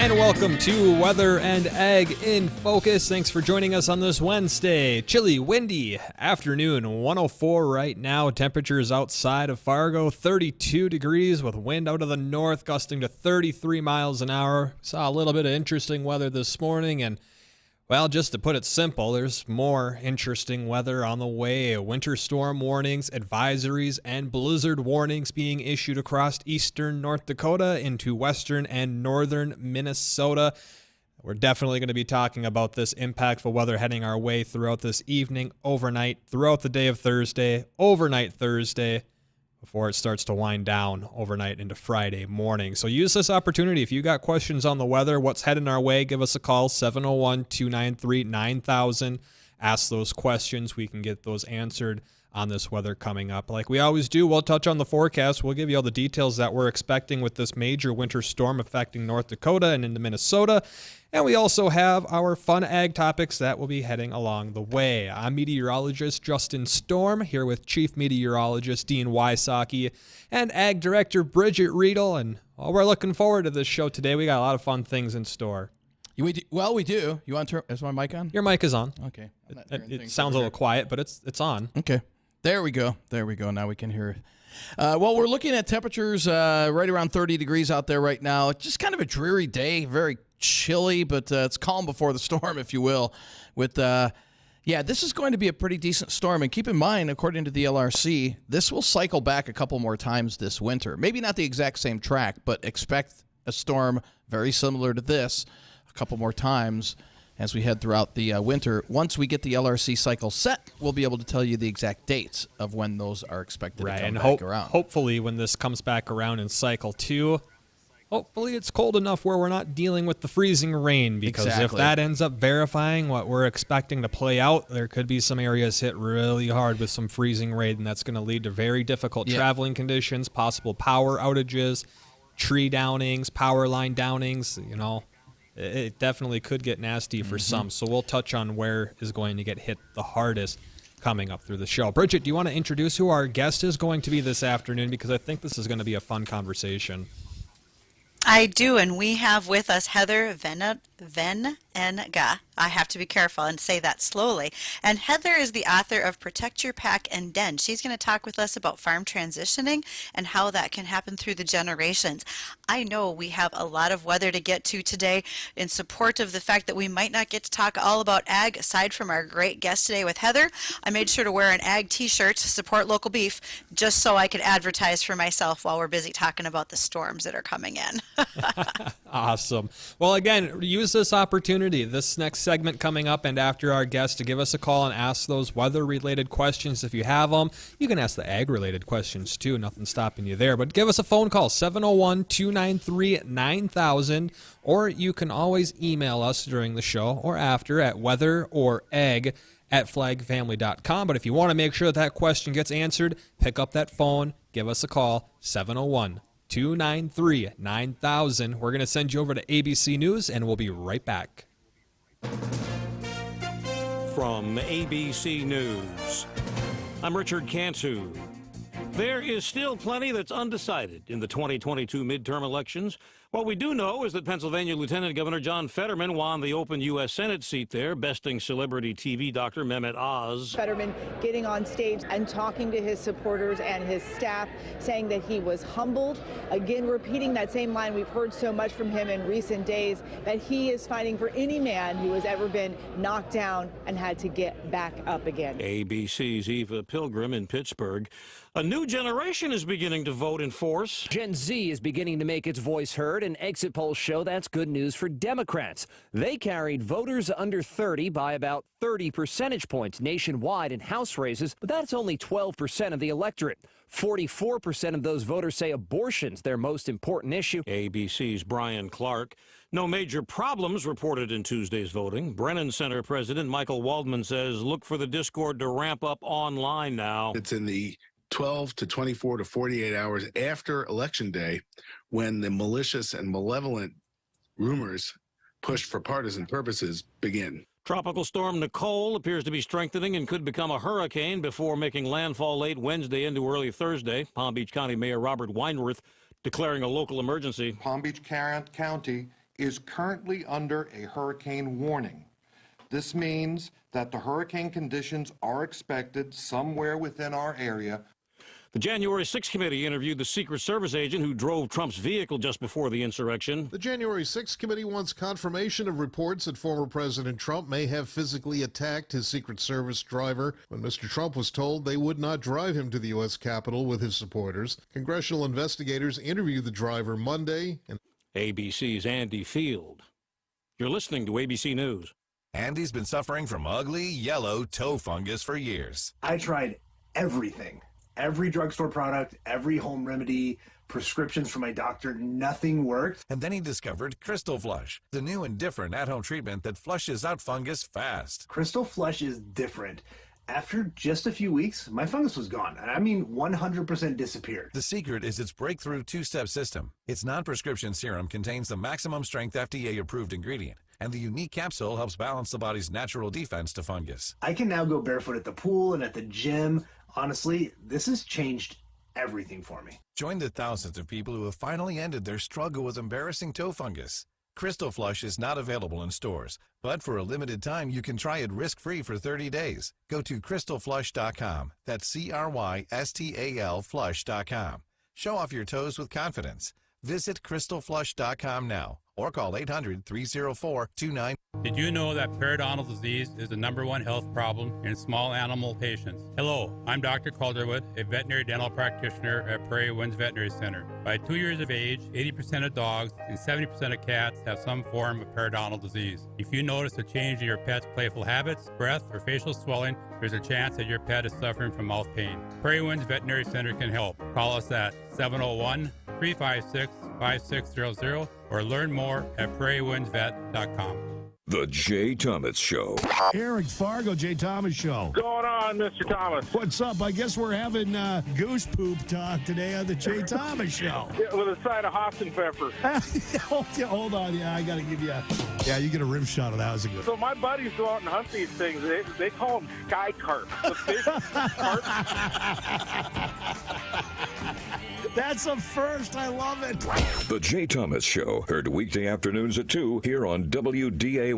And welcome to Weather and Ag in Focus. Thanks for joining us on this Wednesday. Chilly, windy afternoon, 104 right now. Temperatures outside of Fargo, 32 degrees with wind out of the north, gusting to 33 miles an hour. Saw a little bit of interesting weather this morning, and well, just to put it simple, there's more interesting weather on the way. Winter storm warnings, advisories, and blizzard warnings being issued across eastern North Dakota into western and northern Minnesota. We're definitely going to be talking about this impactful weather heading our way throughout this evening, overnight, throughout the day of Thursday, overnight Thursday, before it starts to wind down overnight into Friday morning. So use this opportunity. If you got questions on the weather, what's heading our way, give us a call, 701-293-9000. Ask those questions. We can get those answered on this weather coming up. Like we always do, we'll touch on the forecast. We'll give you all the details that we're expecting with this major winter storm affecting North Dakota and into Minnesota. And we also have our fun ag topics that will be heading along the way. I'm meteorologist Justin Storm, here with Chief Meteorologist Dean Wysocki and Ag Director Bridgette Readel. And we're looking forward to this show today. We got a lot of fun things in store. We do. You want to turn? Is my mic on? Your mic is on. Okay. It sounds a little quiet, but it's on. Okay. There we go. Now we can hear it. Well, we're looking at temperatures right around 30 degrees out there right now. It's just kind of a dreary day, very chilly, but it's calm before the storm, if you will. This is going to be a pretty decent storm. And keep in mind, according to the LRC, this will cycle back a couple more times this winter. Maybe not the exact same track, but expect a storm very similar to this a couple more times as we head throughout the winter. Once we get the LRC cycle set, we'll be able to tell you the exact dates of when those are expected to come back around. Hopefully when this comes back around in cycle 2, hopefully it's cold enough where we're not dealing with the freezing rain, because if that ends up verifying what we're expecting to play out, there could be some areas hit really hard with some freezing rain, and that's going to lead to very difficult traveling conditions, possible power outages, tree downings, power line downings, It definitely could get nasty for some, so we'll touch on where is going to get hit the hardest coming up through the show. Bridgette, do you want to introduce who our guest is going to be this afternoon? Because I think this is going to be a fun conversation. I do, and we have with us Heather Venenga. I have to be careful and say that slowly. And Heather is the author of Protect Your Pack and Den. She's going to talk with us about farm transitioning and how that can happen through the generations. I know we have a lot of weather to get to today in support of the fact that we might not get to talk all about ag aside from our great guest today with Heather. I made sure to wear an ag t-shirt to support local beef just so I could advertise for myself while we're busy talking about the storms that are coming in. Awesome. Well, again, use this opportunity, this next segment coming up and after our guest, to give us a call and ask those weather-related questions if you have them. You can ask the ag-related questions, too. Nothing stopping you there. But give us a phone call, 701-293-9000, or you can always email us during the show or after at weatherorag@flagfamily.com. But if you want to make sure that question gets answered, pick up that phone, give us a call, 701-293-9000. We're going to send you over to ABC News, and we'll be right back. From ABC News, I'm Richard Cantu. There is still plenty that's undecided in the 2022 midterm elections. What we do know is that Pennsylvania Lieutenant Governor John Fetterman won the open U.S. Senate seat there, besting celebrity TV doctor Mehmet Oz. Fetterman getting on stage and talking to his supporters and his staff, saying that he was humbled. Again, repeating that same line we've heard so much from him in recent days, that he is fighting for any man who has ever been knocked down and had to get back up again. ABC's Eva Pilgrim in Pittsburgh. A new generation is beginning to vote in force. Gen Z is beginning to make its voice heard, and exit polls show that's good news for Democrats. They carried voters under 30 by about 30 percentage points nationwide in House races, but that's only 12% of the electorate. 44% of those voters say abortion's their most important issue. ABC's Brian Clark. No major problems reported in Tuesday's voting. Brennan Center President Michael Waldman says look for the discord to ramp up online now. It's in the 12 to 24 to 48 hours after Election Day when the malicious and malevolent rumors pushed for partisan purposes begin. Tropical storm Nicole appears to be strengthening and could become a hurricane before making landfall late Wednesday into early Thursday. Palm Beach County Mayor Robert Weinworth declaring a local emergency. Palm Beach County is currently under a hurricane warning. This means that the hurricane conditions are expected somewhere within our area. The January 6th committee interviewed the Secret Service agent who drove Trump's vehicle just before the insurrection. The January 6th committee wants confirmation of reports that former President Trump may have physically attacked his Secret Service driver when Mr. Trump was told they would not drive him to the U.S. Capitol with his supporters. Congressional investigators interviewed the driver Monday. ABC's Andy Field. You're listening to ABC News. Andy's been suffering from ugly, yellow toe fungus for years. I tried everything. Every drugstore product, every home remedy, prescriptions from my doctor, nothing worked. And then he discovered Crystal Flush, the new and different at-home treatment that flushes out fungus fast. Crystal Flush is different. After just a few weeks, my fungus was gone. I mean, 100% disappeared. The secret is its breakthrough two-step system. Its non-prescription serum contains the maximum strength FDA-approved ingredient, and the unique capsule helps balance the body's natural defense to fungus. I can now go barefoot at the pool and at the gym. Honestly, this has changed everything for me. Join the thousands of people who have finally ended their struggle with embarrassing toe fungus. Crystal Flush is not available in stores, but for a limited time, you can try it risk-free for 30 days. Go to crystalflush.com. That's CRYSTAL flush.com. Show off your toes with confidence. Visit crystalflush.com now or call 800-304-29. Did you know that periodontal disease is the #1 health problem in small animal patients? Hello, I'm Dr. Calderwood, a veterinary dental practitioner at Prairie Winds Veterinary Center. By 2 years of age, 80% of dogs and 70% of cats have some form of periodontal disease. If you notice a change in your pet's playful habits, breath, or facial swelling, there's a chance that your pet is suffering from mouth pain. Prairie Winds Veterinary Center can help. Call us at 701-356-5600 or learn more at prairiewindsvet.com. The Jay Thomas Show. Eric Fargo, Jay Thomas Show. Going on, Mr. Thomas? What's up? I guess we're having goose poop talk today on the Jay Thomas Show. Yeah, with a side of Hassenpfeffer. Hold on. Yeah, I got to give you Yeah, you get a rim shot of that. Was a good. So my buddies go out and hunt these things. They call them sky carp. The fish carp. That's a first. I love it. The Jay Thomas Show, heard weekday afternoons at 2 here on WDAY.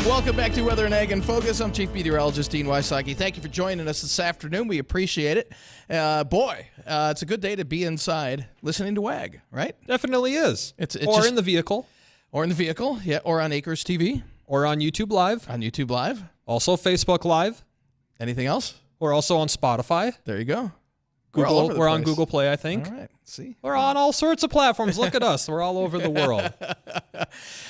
Welcome back to Weather and Ag in Focus. I'm Chief Meteorologist Dean Wysocki. Thank you for joining us this afternoon. We appreciate it. It's a good day to be inside listening to WAG, right? Definitely is. It's or just, in the vehicle. Or in the vehicle, yeah. Or on Acres TV. Or on YouTube Live. On YouTube Live. Also Facebook Live. Anything else? We're also on Spotify. There you go. Google, we're on Google Play, I think. All right. See? We're on all sorts of platforms. Look at us. We're all over the world.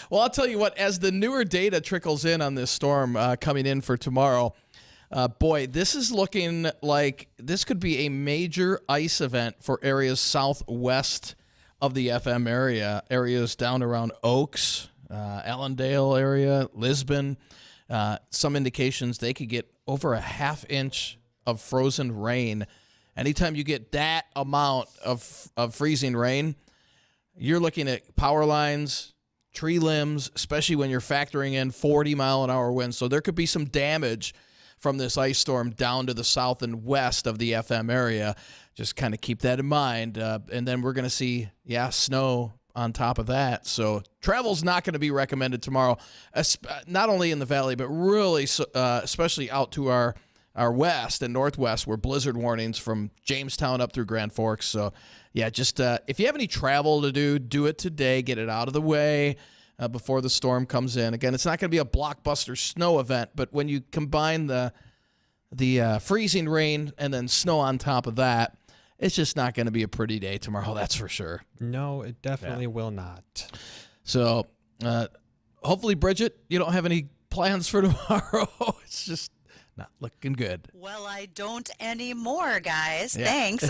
Well, I'll tell you what, as the newer data trickles in on this storm coming in for tomorrow, this is looking like this could be a major ice event for areas southwest of the FM area, areas down around Oaks, Allendale area, Lisbon. Some indications they could get over a half inch of frozen rain. Anytime you get that amount of freezing rain, you're looking at power lines, tree limbs, especially when you're factoring in 40-mile-an-hour winds. So there could be some damage from this ice storm down to the south and west of the FM area. Just kind of keep that in mind. And then we're going to see, snow on top of that. So travel's not going to be recommended tomorrow, not only in the valley, but really especially out to our west and northwest, where blizzard warnings from Jamestown up through Grand Forks. So, just if you have any travel to do it today. Get it out of the way before the storm comes in. Again, it's not going to be a blockbuster snow event, but when you combine the freezing rain and then snow on top of that, it's just not going to be a pretty day tomorrow, that's for sure. No, it definitely will not. So, hopefully, Bridgette, you don't have any plans for tomorrow. It's just Not looking good. Well, I don't anymore, guys. Yeah. Thanks.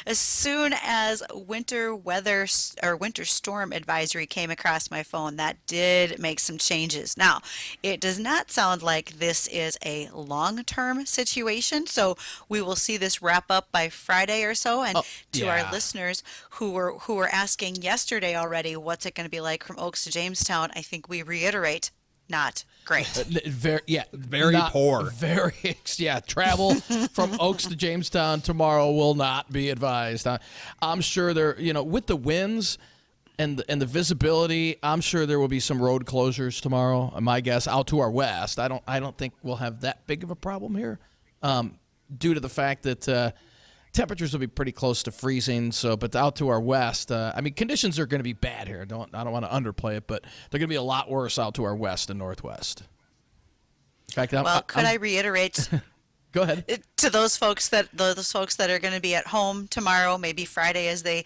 As soon as winter weather or winter storm advisory came across my phone, that did make some changes. Now, it does not sound like this is a long-term situation, so we will see this wrap up by Friday or so. And to our listeners who were asking yesterday already, what's it going to be like from Oaks to Jamestown? I think we reiterate, not great. Very poor. Travel from Oaks to Jamestown tomorrow will not be advised. I'm sure there, with the winds and the visibility, I'm sure there will be some road closures tomorrow. My guess, out to our west. I don't think we'll have that big of a problem here, due to the fact that temperatures will be pretty close to freezing. But out to our west, conditions are going to be bad here. I don't want to underplay it, but they're going to be a lot worse out to our west and northwest. In fact, I reiterate? Go ahead. To those folks that are going to be at home tomorrow, maybe Friday, as they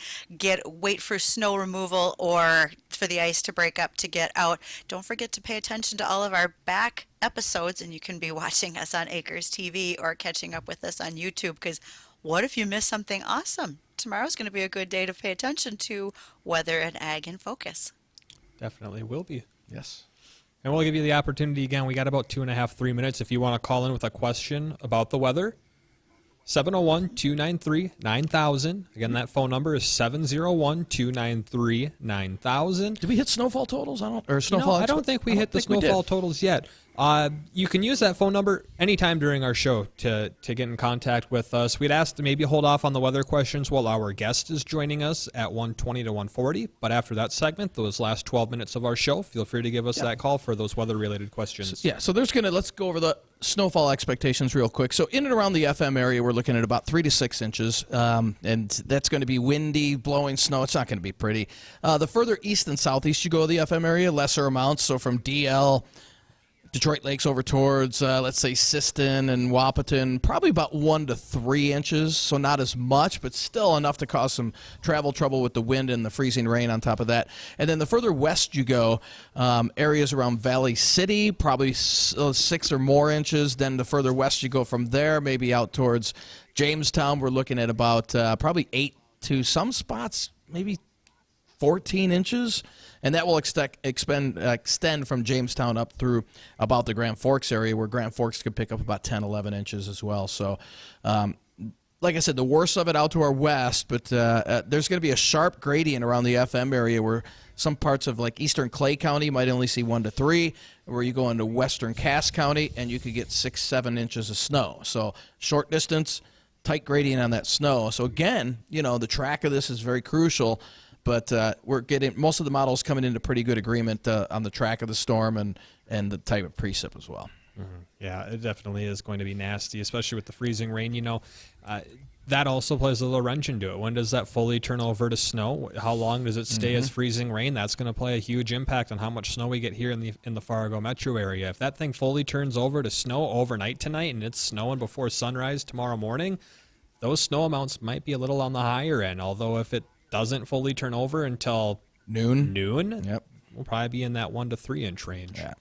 wait for snow removal or for the ice to break up to get out. Don't forget to pay attention to all of our back episodes, and you can be watching us on Acres TV or catching up with us on YouTube, because what if you miss something awesome? Tomorrow's going to be a good day to pay attention to weather and ag in focus. Definitely will be. Yes. And we'll give you the opportunity again. We got about 2.5-3 minutes if you want to call in with a question about the weather. 701-293-9000. Again, that phone number is 701-293-9000. Did we hit snowfall totals? I don't think we hit the snowfall totals yet. You can use that phone number anytime during our show to get in contact with us. We'd ask to maybe hold off on the weather questions while our guest is joining us at 1:20 to 1:40. But after that segment, those last 12 minutes of our show, feel free to give us that call for those weather-related questions. So let's go over the snowfall expectations real quick. So in and around the FM area, we're looking at about 3 to 6 inches, and that's going to be windy, blowing snow. It's not going to be pretty. The further east and southeast you go, the FM area, lesser amounts. So from DL, Detroit Lakes over towards, let's say, Siston and Wahpeton, probably about 1 to 3 inches, so not as much, but still enough to cause some travel trouble with the wind and the freezing rain on top of that. And then the further west you go, areas around Valley City, probably 6 or more inches. Then the further west you go from there, maybe out towards Jamestown, we're looking at about probably 8 to some spots, maybe 14 inches. And that will extend from Jamestown up through about the Grand Forks area, where Grand Forks could pick up about 10, 11 inches as well. So, like I said, the worst of it out to our west, but there's going to be a sharp gradient around the FM area where some parts of like eastern Clay County might only see 1 to 3, where you go into western Cass County and you could get 6, 7 inches of snow. So short distance, tight gradient on that snow. So again, the track of this is very crucial. But we're getting most of the models coming into pretty good agreement on the track of the storm and the type of precip as well. Mm-hmm. Yeah, it definitely is going to be nasty, especially with the freezing rain. That also plays a little wrench into it. When does that fully turn over to snow? How long does it stay as freezing rain? That's going to play a huge impact on how much snow we get here in the Fargo metro area. If that thing fully turns over to snow overnight tonight and it's snowing before sunrise tomorrow morning, those snow amounts might be a little on the higher end. Although if it doesn't fully turn over until noon, we'll probably be in that 1 to 3 inch range. Yeah.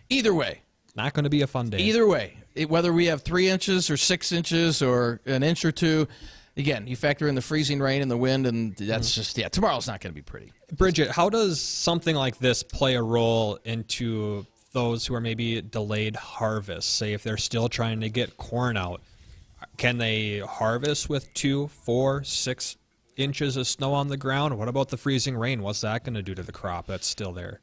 Either way, not going to be a fun day. Either way, whether we have 3 inches or 6 inches or an inch or two, again, you factor in the freezing rain and the wind, and that's tomorrow's not going to be pretty. Bridgette, how does something like this play a role into those who are maybe delayed harvest? Say if they're still trying to get corn out, can they harvest with 2, 4, 6 inches of snow on the ground? What about the freezing rain? What's that going to do to the crop that's still there?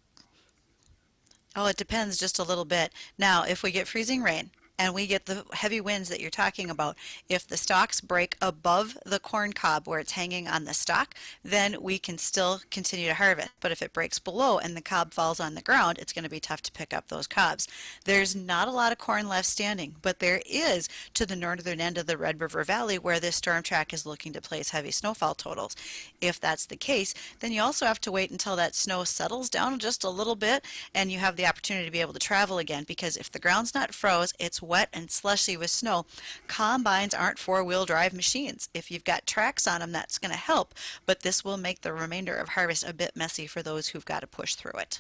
Oh, it depends just a little bit. Now, if we get freezing rain and we get the heavy winds that you're talking about, if the stalks break above the corn cob where it's hanging on the stalk, then we can still continue to harvest. But if it breaks below and the cob falls on the ground, it's going to be tough to pick up those cobs. There's not a lot of corn left standing, but there is to the northern end of the Red River Valley where this storm track is looking to place heavy snowfall totals. If that's the case, then you also have to wait until that snow settles down just a little bit and you have the opportunity to be able to travel again, because if the ground's not froze, it's wet and slushy with snow. Combines aren't four-wheel drive machines. If you've got tracks on them, that's going to help, but this will make the remainder of harvest a bit messy for those who've got to push through it.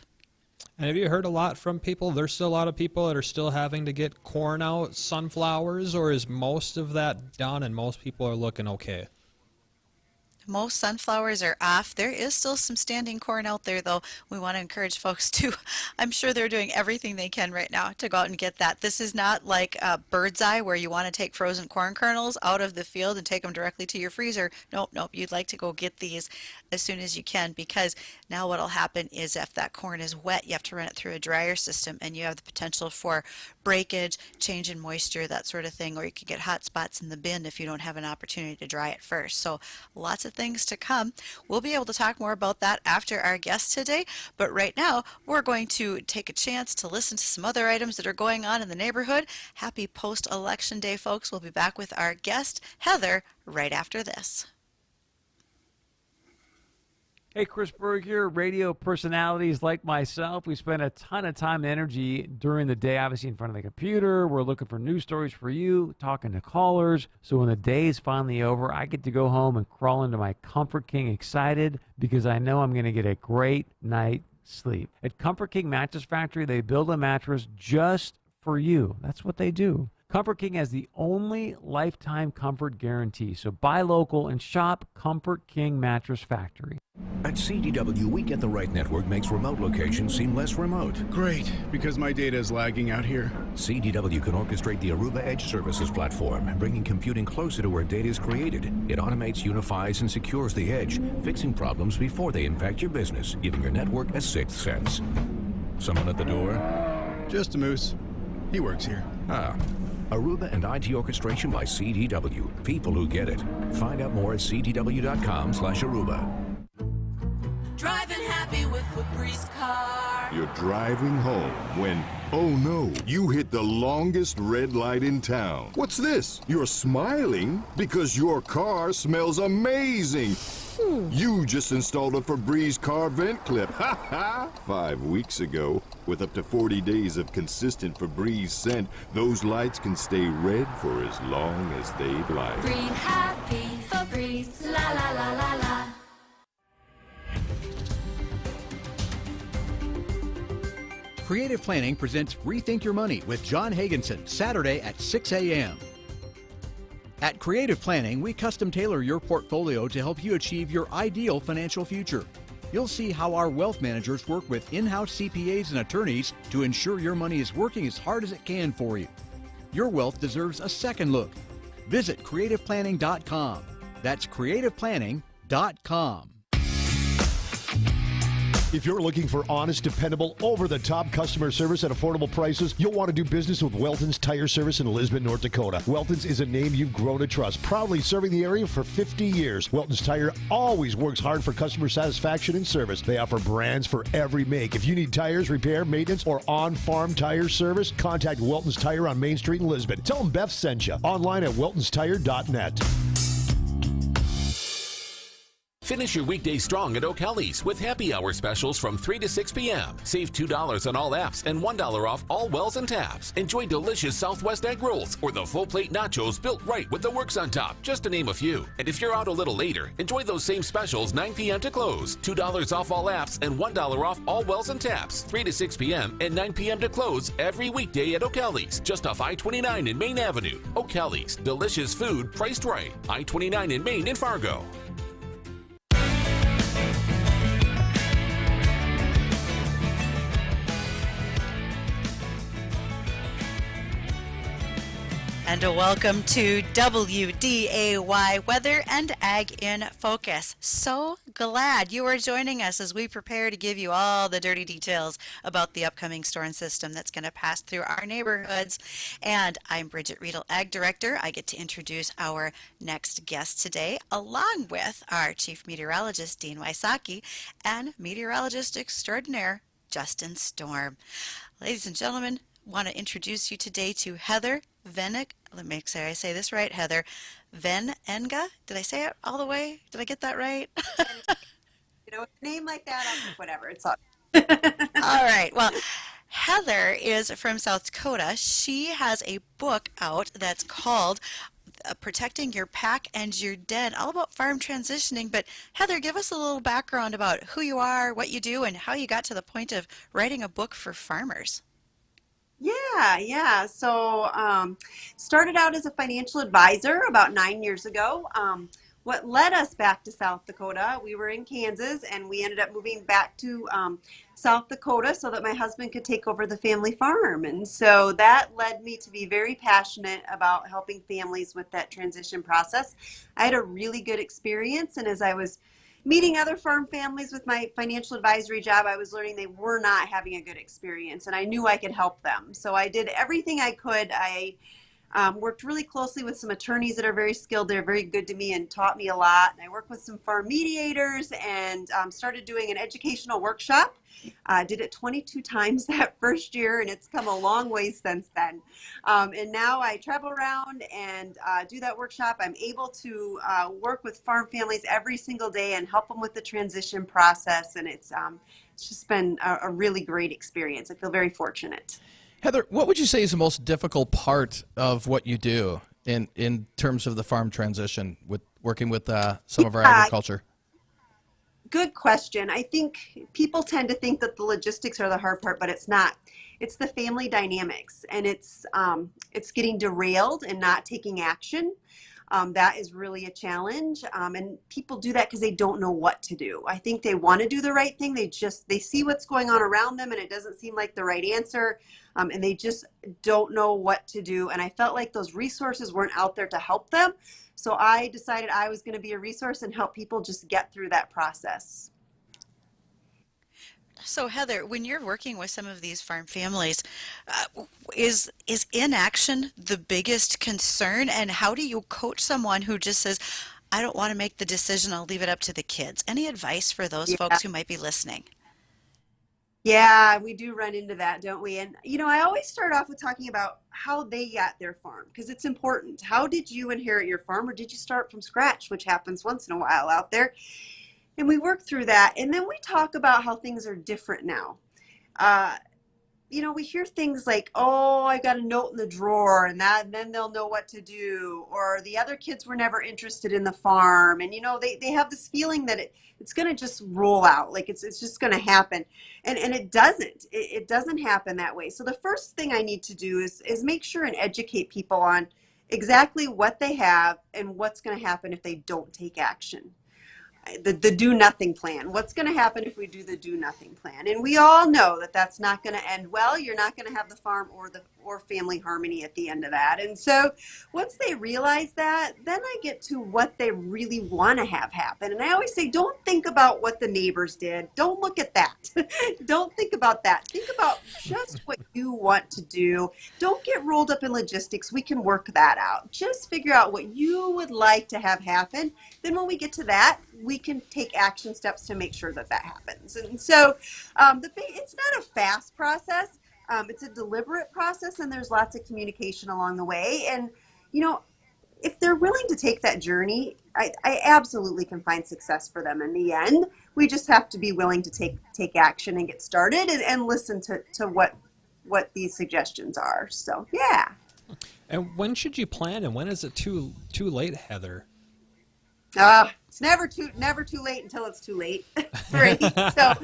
And have you heard a lot from people? There's still a lot of people that are still having to get corn out, sunflowers, or is most of that done and most people are looking okay? Most sunflowers are off. There is still some standing corn out there, though. We want to encourage folks to, I'm sure they're doing everything they can right now to go out and get that. This is not like a bird's eye where you want to take frozen corn kernels out of the field and take them directly to your freezer. Nope, nope. You'd like to go get these as soon as you can, because now what will happen is if that corn is wet, you have to run it through a dryer system, and you have the potential for breakage, change in moisture, that sort of thing, or you could get hot spots in the bin if you don't have an opportunity to dry it first. So lots of things to come. We'll be able to talk more about that after our guest today, but right now we're going to take a chance to listen to some other items that are going on in the neighborhood. Happy post-election day, folks. We'll be back with our guest, Heather, right after this. Hey, Chris Berg here. Radio personalities like myself, we spend a ton of time and energy during the day, obviously in front of the computer. We're looking for news stories for you, talking to callers. So when the day is finally over, I get to go home and crawl into my Comfort King excited because I know I'm going to get a great night's sleep. At Comfort King Mattress Factory, they build a mattress just for you. That's what they do. Comfort King has the only lifetime comfort guarantee. So buy local and shop Comfort King Mattress Factory. At CDW, we get the right network makes remote locations seem less remote. Great, because my data is lagging out here. CDW can orchestrate the Aruba Edge Services platform, bringing computing closer to where data is created. It automates, unifies, and secures the edge, fixing problems before they impact your business, giving your network a sixth sense. Someone at the door? Just a moose. He works here. Ah. Aruba and IT orchestration by CDW. People who get it. Find out more at cdw.com/Aruba. Driving happy with Febreze car. You're driving home when, oh no, you hit the longest red light in town. What's this? You're smiling because your car smells amazing. You just installed a Febreze car vent clip. Ha ha! 5 weeks ago. With up to 40 days of consistent Febreze scent, those lights can stay red for as long as they like. Breathe happy, Febreze, la la la la la. Creative Planning presents Rethink Your Money with John Hagenson, Saturday at 6 a.m. At Creative Planning, we custom tailor your portfolio to help you achieve your ideal financial future. You'll see how our wealth managers work with in-house CPAs and attorneys to ensure your money is working as hard as it can for you. Your wealth deserves a second look. Visit creativeplanning.com. That's creativeplanning.com. If you're looking for honest, dependable, over-the-top customer service at affordable prices, you'll want to do business with Welton's Tire Service in Lisbon, North Dakota. Welton's is a name you've grown to trust, proudly serving the area for 50 years. Welton's Tire always works hard for customer satisfaction and service. They offer brands for every make. If you need tires, repair, maintenance, or on-farm tire service, contact Welton's Tire on Main Street in Lisbon. Tell them Beth sent you. Online at weltonstire.net. Finish your weekday strong at O'Kelly's with happy hour specials from 3 to 6 p.m. Save $2 on all apps and $1 off all wells and taps. Enjoy delicious Southwest egg rolls or the full plate nachos built right with the works on top, just to name a few. And if you're out a little later, enjoy those same specials 9 p.m. to close. $2 off all apps and $1 off all wells and taps. 3 to 6 p.m. and 9 p.m. to close every weekday at O'Kelly's, just off I-29 in Main Avenue. O'Kelly's, delicious food priced right. I-29 in Maine in Fargo. And a welcome to WDAY Weather and Ag in Focus. So glad you are joining us as we prepare to give you all the dirty details about the upcoming storm system that's going to pass through our neighborhoods. And I'm Bridgette, Readel Ag Director. I get to introduce our next guest today, along with our Chief Meteorologist, Dean Wysocki, and Meteorologist Extraordinaire, Justin Storm. Ladies and gentlemen, want to introduce you today to Heather Venenga. Let me make sure I say this right. Heather Venenga. Did I say it all the way? Did I get that right? You know, a name like that, whatever. It's all. All right. Well, Heather is from South Dakota. She has a book out that's called protecting your pack and your den, all about farm transitioning. But Heather, give us a little background about who you are, what you do, and how you got to the point of writing a book for farmers. Yeah. So started out as a financial advisor about 9 years ago. What led us back to South Dakota, we were in Kansas and we ended up moving back to South Dakota so that my husband could take over the family farm. And so that led me to be very passionate about helping families with that transition process. I had a really good experience, and as I was meeting other farm families with my financial advisory job, I was learning they were not having a good experience, and I knew I could help them. So I did everything I could. I worked really closely with some attorneys that are very skilled. They're very good to me and taught me a lot. And I worked with some farm mediators and started doing an educational workshop. Did it 22 times that first year, and it's come a long way since then. And now I travel around and do that workshop. I'm able to work with farm families every single day and help them with the transition process. And it's just been a really great experience. I feel very fortunate. Heather, what would you say is the most difficult part of what you do in terms of the farm transition with working with some of our agriculture? Good question. I think people tend to think that the logistics are the hard part, but it's not. It's the family dynamics, and it's getting derailed and not taking action. That is really a challenge, and people do that because they don't know what to do. I think they want to do the right thing. They see what's going on around them, and it doesn't seem like the right answer, and they just don't know what to do. And I felt like those resources weren't out there to help them. So I decided I was going to be a resource and help people just get through that process. So Heather, when you're working with some of these farm families, is inaction the biggest concern? And how do you coach someone who just says, I don't want to make the decision, I'll leave it up to the kids? Any advice for those folks who might be listening? Yeah, we do run into that, don't we? And, I always start off with talking about how they got their farm, because it's important. How did you inherit your farm, or did you start from scratch, which happens once in a while out there? And we work through that. And then we talk about how things are different now. We hear things like, oh, I got a note in the drawer, and then they'll know what to do. Or the other kids were never interested in the farm. And, they have this feeling that it's going to just roll out, like it's just going to happen. And it doesn't. It doesn't happen that way. So the first thing I need to do is make sure and educate people on exactly what they have and what's going to happen if they don't take action. The do nothing plan. What's going to happen if we do the do nothing plan? And we all know that that's not going to end well. You're not going to have the farm or family harmony at the end of that. And so once they realize that, then I get to what they really want to have happen. And I always say, don't think about what the neighbors did. Don't look at that. Don't think about that. Think about just what you want to do. Don't get rolled up in logistics. We can work that out. Just figure out what you would like to have happen. Then when we get to that, we can take action steps to make sure that happens. And so it's not a fast process. It's a deliberate process, and there's lots of communication along the way. And, if they're willing to take that journey, I absolutely can find success for them in the end. We just have to be willing to take action and get started and listen to what these suggestions are. So, yeah. And when should you plan, and when is it too late, Heather? It's never too late until it's too late, right? So,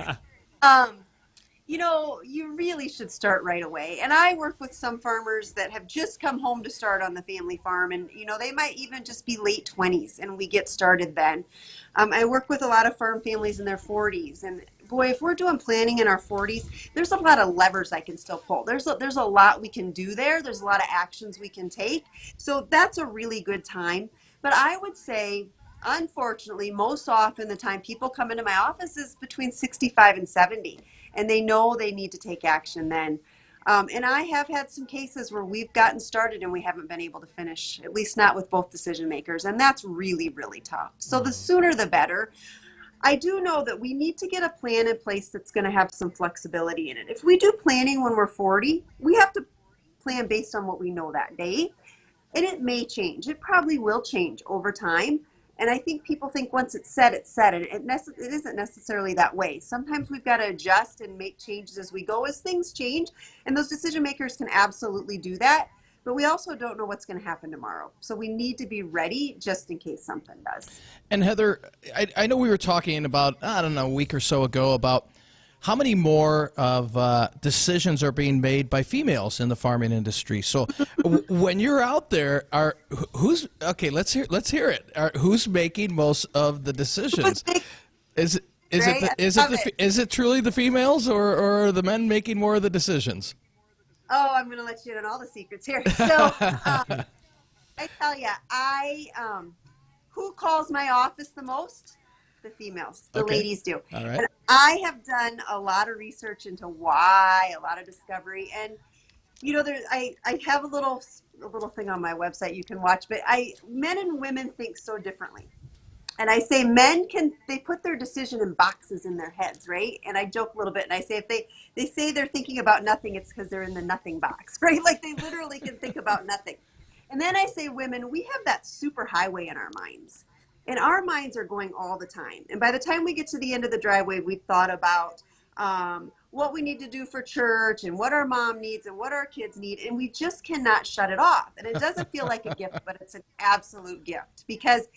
you really should start right away. And I work with some farmers that have just come home to start on the family farm, and they might even just be late 20s, and we get started then. I work with a lot of farm families in their 40s, and boy, if we're doing planning in our 40s, there's a lot of levers I can still pull. There's a lot we can do there. There's a lot of actions we can take. So that's a really good time. But I would say, unfortunately, most often the time people come into my office is between 65 and 70, and they know they need to take action then. And I have had some cases where we've gotten started and we haven't been able to finish, at least not with both decision makers, and that's really, really tough. So the sooner the better. I do know that we need to get a plan in place that's going to have some flexibility in it. If we do planning when we're 40, we have to plan based on what we know that day, and it may change. It probably will change over time. And I think people think once it's set, it's set. And it isn't necessarily that way. Sometimes we've got to adjust and make changes as we go as things change. And those decision makers can absolutely do that. but we also don't know what's going to happen tomorrow. So we need to be ready just in case something does. And Heather, I know we were talking about, I don't know, a week or so ago about how many more of decisions are being made by females in the farming industry. So when you're out there, who's okay? Let's hear it. Who's making most of the decisions? Is it truly the females, or are the men making more of the decisions? Oh, I'm going to let you in on all the secrets here. So I tell you, who calls my office the most? The females. The ladies do. All right. And I have done a lot of research into why, a lot of discovery, and I have a little thing on my website you can watch. But men and women think so differently, and I say men they put their decision in boxes in their heads, right? And I joke a little bit, and I say if they say they're thinking about nothing, it's because they're in the nothing box, right? Like they literally can think about nothing. And then I say women, we have that super highway in our minds. And our minds are going all the time. And by the time we get to the end of the driveway, we've thought about what we need to do for church and what our mom needs and what our kids need. And we just cannot shut it off. And it doesn't feel like a gift, but it's an absolute gift because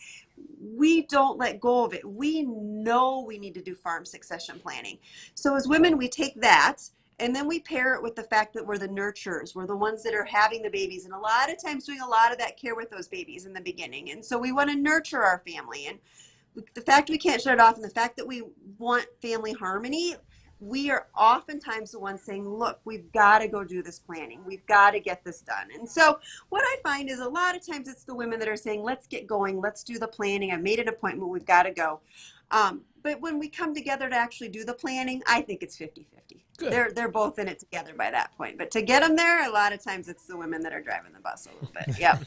we don't let go of it. We know we need to do farm succession planning. So as women, we take that and then we pair it with the fact that we're the nurturers. We're the ones that are having the babies and a lot of times doing a lot of that care with those babies in the beginning. And so we want to nurture our family. And the fact we can't shut it off and the fact that we want family harmony, we are oftentimes the ones saying, look, we've got to go do this planning. We've got to get this done. And so what I find is a lot of times it's the women that are saying, let's get going. Let's do the planning. I've made an appointment. We've got to go. But when we come together to actually do the planning, I think it's 50-50. Good. They're both in it together by that point. But to get them there, a lot of times it's the women that are driving the bus a little bit. Yep.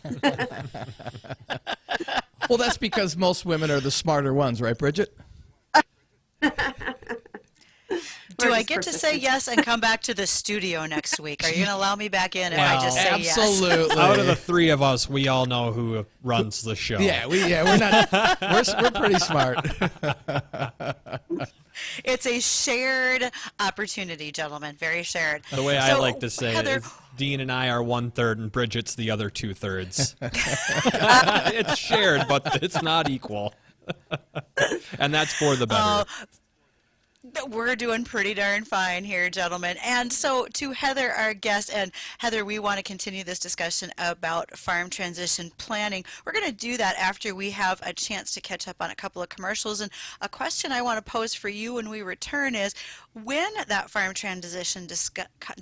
Well, that's because most women are the smarter ones, right, Bridgette? Do I get to say yes and come back to the studio next week? Are you going to allow me back in if I just say yes? Absolutely. Out of the three of us, we all know who runs the show. We're not. We're pretty smart. It's a shared opportunity, gentlemen. Very shared. The way I like to say it is Dean and I are 1/3 and Bridgette's the other 2/3. It's shared, but it's not equal. And that's for the better. We're doing pretty darn fine here, gentlemen. And so to Heather, our guest, and Heather, we want to continue this discussion about farm transition planning. We're going to do that after we have a chance to catch up on a couple of commercials. And a question I want to pose for you when we return is, when that farm transition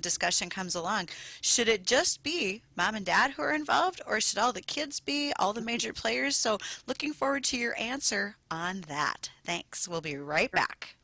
discussion comes along, should it just be mom and dad who are involved, or should all the kids be, all the major players? So looking forward to your answer on that. Thanks. We'll be right back.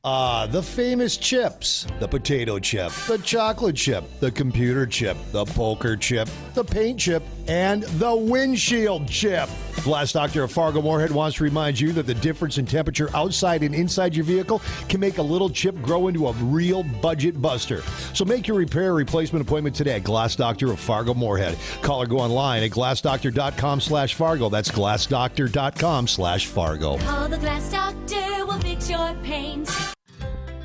The famous chips. The potato chip, the chocolate chip, the computer chip, the poker chip, the paint chip, and the windshield chip. Glass Doctor of Fargo Moorhead wants to remind you that the difference in temperature outside and inside your vehicle can make a little chip grow into a real budget buster. So make your repair replacement appointment today at Glass Doctor of Fargo Moorhead. Call or go online at glassdoctor.com/Fargo. That's glassdoctor.com/Fargo. Call the Glass Doctor, we'll fix your paint.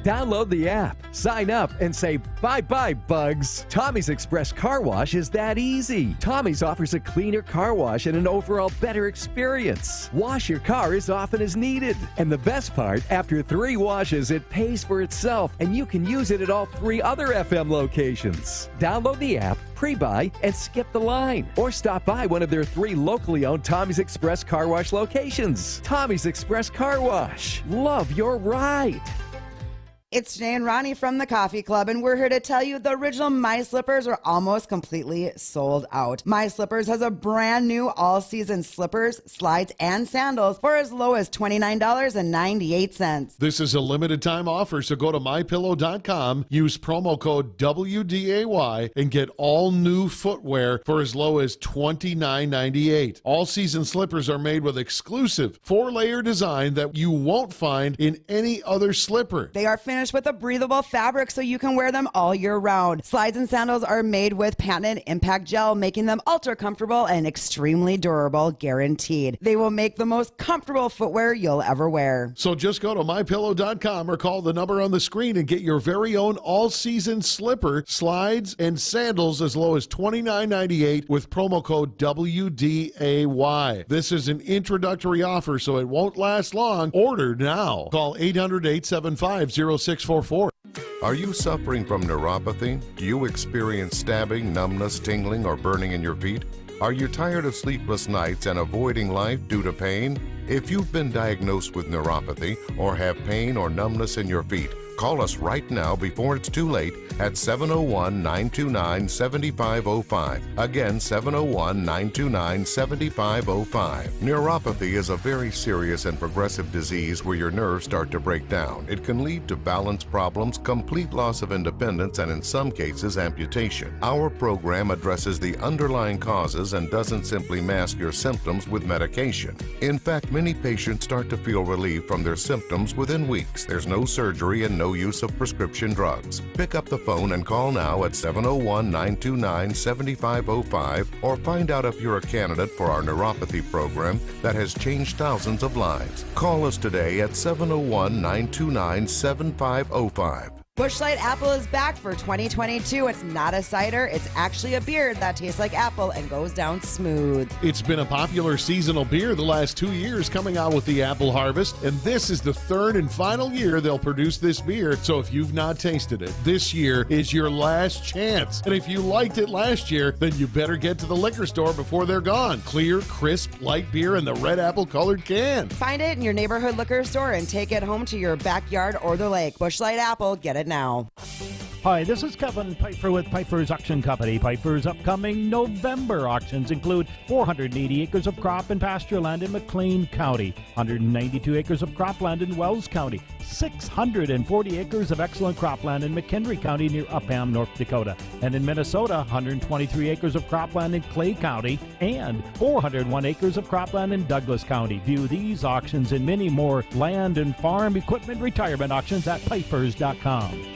Download the app, sign up, and say bye-bye, bugs. Tommy's Express Car Wash is that easy. Tommy's offers a cleaner car wash and an overall better experience. Wash your car as often as needed. And the best part, after 3 washes, it pays for itself, and you can use it at all 3 other FM locations. Download the app, pre-buy, and skip the line. Or stop by one of their 3 locally owned Tommy's Express Car Wash locations. Tommy's Express Car Wash. Love your ride. It's Jay and Ronnie from the Coffee Club, and we're here to tell you the original My Slippers are almost completely sold out. My Slippers has a brand new all-season slippers, slides, and sandals for as low as $29.98. This is a limited time offer, so go to mypillow.com, use promo code WDAY, and get all new footwear for as low as $29.98. All-season slippers are made with exclusive 4-layer design that you won't find in any other slipper. They are finished finished with a breathable fabric so you can wear them all year round. Slides and sandals are made with patented impact gel, making them ultra comfortable and extremely durable, guaranteed. They will make the most comfortable footwear you'll ever wear. So just go to mypillow.com or call the number on the screen and get your very own all-season slipper, slides, and sandals as low as $29.98 with promo code WDAY. This is an introductory offer, so it won't last long. Order now. Call 800-875-0644. Are you suffering from neuropathy? Do you experience stabbing, numbness, tingling, or burning in your feet? Are you tired of sleepless nights and avoiding life due to pain? If you've been diagnosed with neuropathy or have pain or numbness in your feet, call us right now before it's too late at 701-929-7505. Again, 701-929-7505. Neuropathy is a very serious and progressive disease where your nerves start to break down. It can lead to balance problems, complete loss of independence, and in some cases, amputation. Our program addresses the underlying causes and doesn't simply mask your symptoms with medication. In fact, many patients start to feel relief from their symptoms within weeks. There's no surgery and no use of prescription drugs. Pick up the phone and call now at 701-929-7505 or find out if you're a candidate for our neuropathy program that has changed thousands of lives. Call us today at 701-929-7505. Busch Light Apple is back for 2022. It's not a cider, it's actually a beer that tastes like apple and goes down smooth. It's been a popular seasonal beer the last 2 years coming out with the apple harvest, and this is the third and final year they'll produce this beer. So if you've not tasted it, this year is your last chance. And if you liked it last year, then you better get to the liquor store before they're gone. Clear, crisp, light beer in the red apple colored can. Find it in your neighborhood liquor store and take it home to your backyard or the lake. Busch Light Apple, get it now. Hi, this is Kevin Pfeiffer with Pfeiffer's Auction Company. Pfeiffer's upcoming November auctions include 480 acres of crop and pasture land in McLean County, 192 acres of cropland in Wells County, 640 acres of excellent cropland in McHenry County near Upham, North Dakota, and in Minnesota, 123 acres of cropland in Clay County and 401 acres of cropland in Douglas County. View these auctions and many more land and farm equipment retirement auctions at Pfeiffer's.com.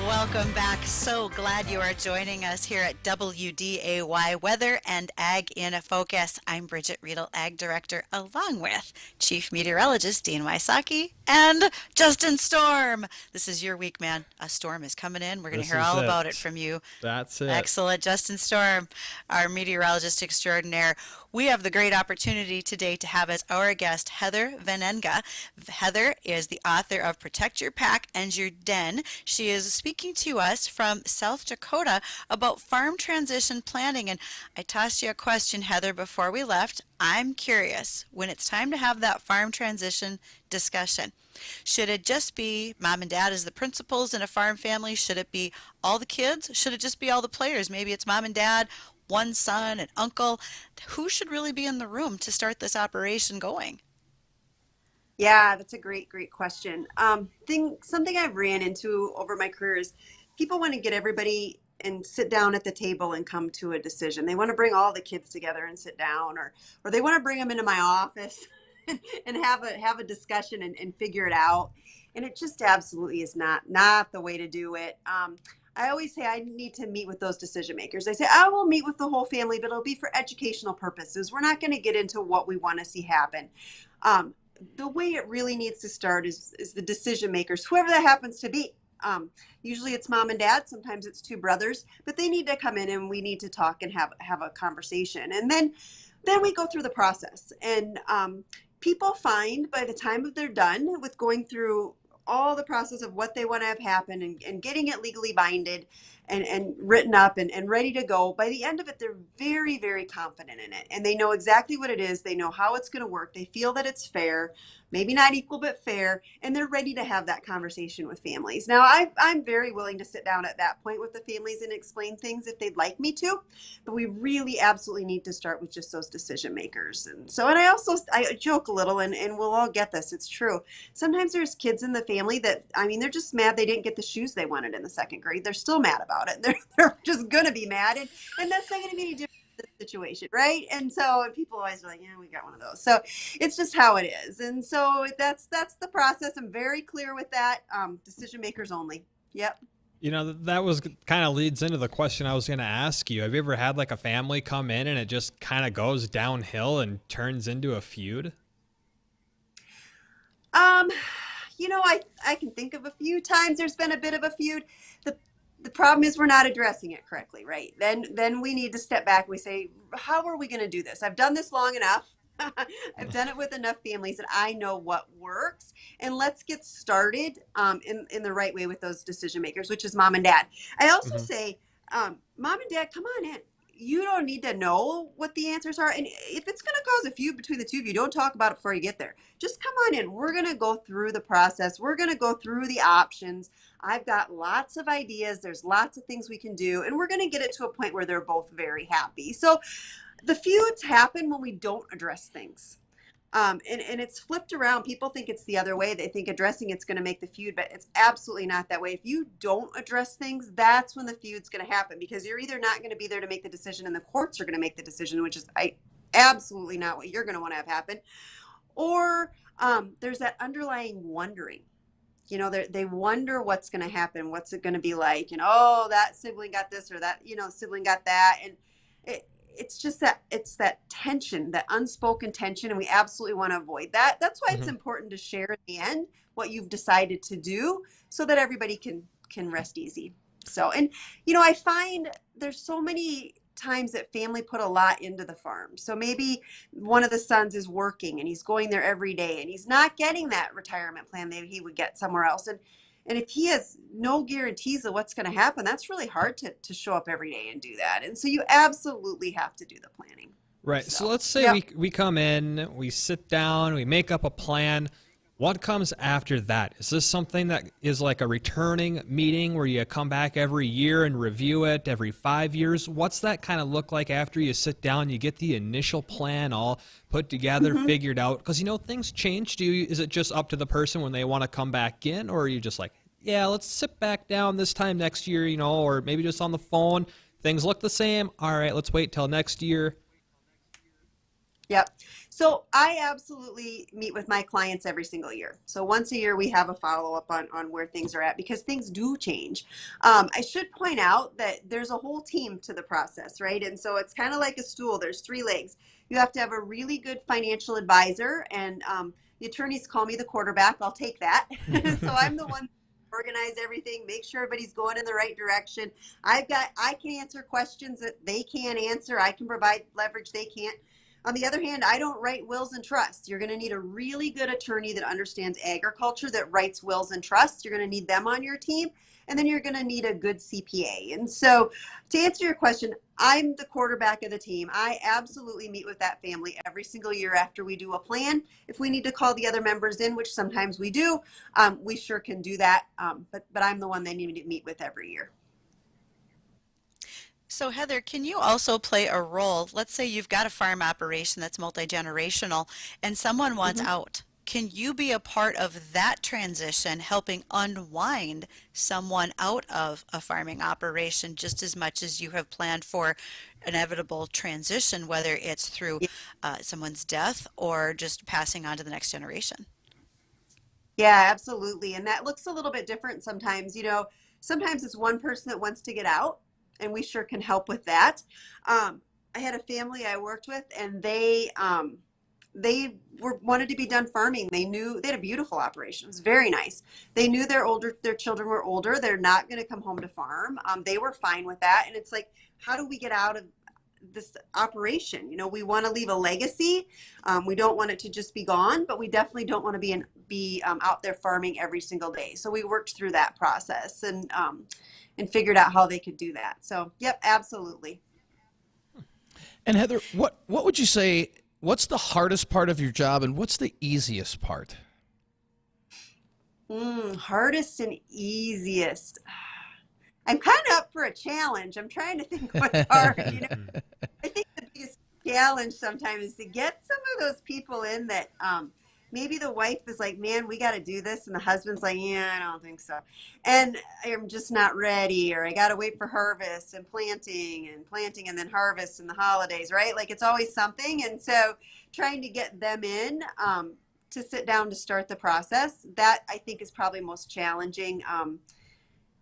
Welcome back. So glad you are joining us here at WDAY Weather and Ag in Focus. I'm Bridgette, Readel Ag Director, along with Chief Meteorologist Dean Wysocki and Justin Storm. This is your week, man. A storm is coming in. We're going to hear all about it from you. That's it. Excellent. Justin Storm, our meteorologist extraordinaire. We have the great opportunity today to have as our guest Heather Venenga. Heather is the author of Protect Your Pack and Your Den. She is speaking to us from South Dakota about farm transition planning. And I tossed you a question, Heather, before we left. I'm curious, when it's time to have that farm transition discussion, should it just be mom and dad as the principals in a farm family? Should it be all the kids? Should it just be all the players? Maybe it's mom and dad, one son, an uncle. Who should really be in the room to start this operation going? Yeah, that's a great question. Something I've ran into over my career is people want to get everybody and sit down at the table and come to a decision. They want to bring all the kids together and sit down, or they want to bring them into my office and have a discussion and figure it out. And it just absolutely is not the way to do it. I always say I need to meet with those decision makers. I say, I will meet with the whole family, but it'll be for educational purposes. We're not going to get into what we want to see happen. The way it really needs to start is the decision makers, whoever that happens to be. Usually it's mom and dad. Sometimes it's two brothers, but they need to come in and we need to talk and have a conversation. And then we go through the process. And people find by the time that they're done with going through all the process of what they want to have happen and getting it legally binded and written up and ready to go, by the end of it, they're very, very confident in it. And they know exactly what it is. They know how it's going to work. They feel that it's fair. maybe not equal but fair, and they're ready to have that conversation with families. Now, I'm very willing to sit down at that point with the families and explain things if they'd like me to, but we really absolutely need to start with just those decision makers. And so, and I joke a little, and we'll all get this, it's true. Sometimes there's kids in the family that, I mean, they're just mad they didn't get the shoes they wanted in the second grade. They're still mad about it. They're just going to be mad, and that's not going to be any different situation, right? And so people always are like, yeah, we got one of those. So it's just how it is. And so that's the process. I'm very clear with that. Decision makers only. Yep. You know, that was kind of leads into the question I was going to ask you. Have you ever had like a family come in and it just kind of goes downhill and turns into a feud? You know, I can think of a few times there's been a bit of a feud. The problem is we're not addressing it correctly, right? Then we need to step back. We say, how are we going to do this? I've done this long enough. I've done it with enough families that I know what works. And let's get started in the right way with those decision makers, which is mom and dad. I also say, mom and dad, come on in. You don't need to know what the answers are. And if it's going to cause a feud between the two of you, don't talk about it before you get there. Just come on in. We're going to go through the process. We're going to go through the options. I've got lots of ideas. There's lots of things we can do. And we're going to get it to a point where they're both very happy. So the feuds happen when we don't address things. And it's flipped around. People think it's the other way. They think addressing it's going to make the feud, but it's absolutely not that way. If you don't address things, that's when the feud's going to happen, because you're either not going to be there to make the decision and the courts are going to make the decision, which is absolutely not what you're going to want to have happen. Or there's that underlying wondering. You know, they wonder what's going to happen. What's it going to be like? And, oh, that sibling got this or that, sibling got that. And it's just it's that tension, that unspoken tension, and we absolutely want to avoid that. That's why it's important to share in the end what you've decided to do, so that everybody can rest easy. So, and I find there's so many times that family put a lot into the farm. So maybe one of the sons is working and he's going there every day and he's not getting that retirement plan that he would get somewhere else. And if he has no guarantees of what's going to happen, that's really hard to show up every day and do that. And so you absolutely have to do the planning. Right. So let's say we come in, we sit down, we make up a plan. What comes after that? Is this something that is like a returning meeting where you come back every year and review it every 5 years? What's that kind of look like after you sit down, you get the initial plan all put together, figured out? Because, things change. Is it just up to the person when they want to come back in? Or are you just like, yeah, let's sit back down this time next year, or maybe just on the phone. Things look the same. All right, let's wait till next year. Yep. So I absolutely meet with my clients every single year. So once a year, we have a follow-up on where things are at, because things do change. I should point out that there's a whole team to the process, right? And so it's kind of like a stool. There's 3 legs. You have to have a really good financial advisor, and the attorneys call me the quarterback. I'll take that. So I'm the one organize everything, make sure everybody's going in the right direction. I can answer questions that they can't answer. I can provide leverage they can't. On the other hand, I don't write wills and trusts. You're going to need a really good attorney that understands agriculture, that writes wills and trusts. You're going to need them on your team. And then you're going to need a good CPA. And so to answer your question, I'm the quarterback of the team. I absolutely meet with that family every single year after we do a plan. If we need to call the other members in, which sometimes we do, we sure can do that. But I'm the one they need to meet with every year. So Heather, can you also play a role? Let's say you've got a farm operation that's multi-generational and someone wants out. Can you be a part of that transition, helping unwind someone out of a farming operation just as much as you have planned for inevitable transition, whether it's through someone's death or just passing on to the next generation? Yeah, absolutely. And that looks a little bit different sometimes. Sometimes it's one person that wants to get out, and we sure can help with that. I had a family I worked with, and they wanted to be done farming. They had a beautiful operation. It was very nice. They knew their children were older. They're not going to come home to farm. They were fine with that. And it's like, how do we get out of this operation? We want to leave a legacy. We don't want it to just be gone, but we definitely don't want to be out there farming every single day. So we worked through that process and figured out how they could do that. So, yep, absolutely. And Heather, what would you say, what's the hardest part of your job and what's the easiest part? Hardest and easiest. I'm kind of up for a challenge. I'm trying to think what's hard. I think the biggest challenge sometimes is to get some of those people in that maybe the wife is like, man, we got to do this. And the husband's like, yeah, I don't think so. And I'm just not ready, or I got to wait for harvest and planting and then harvest and the holidays, right? Like it's always something. And so trying to get them in to sit down to start the process, that I think is probably most challenging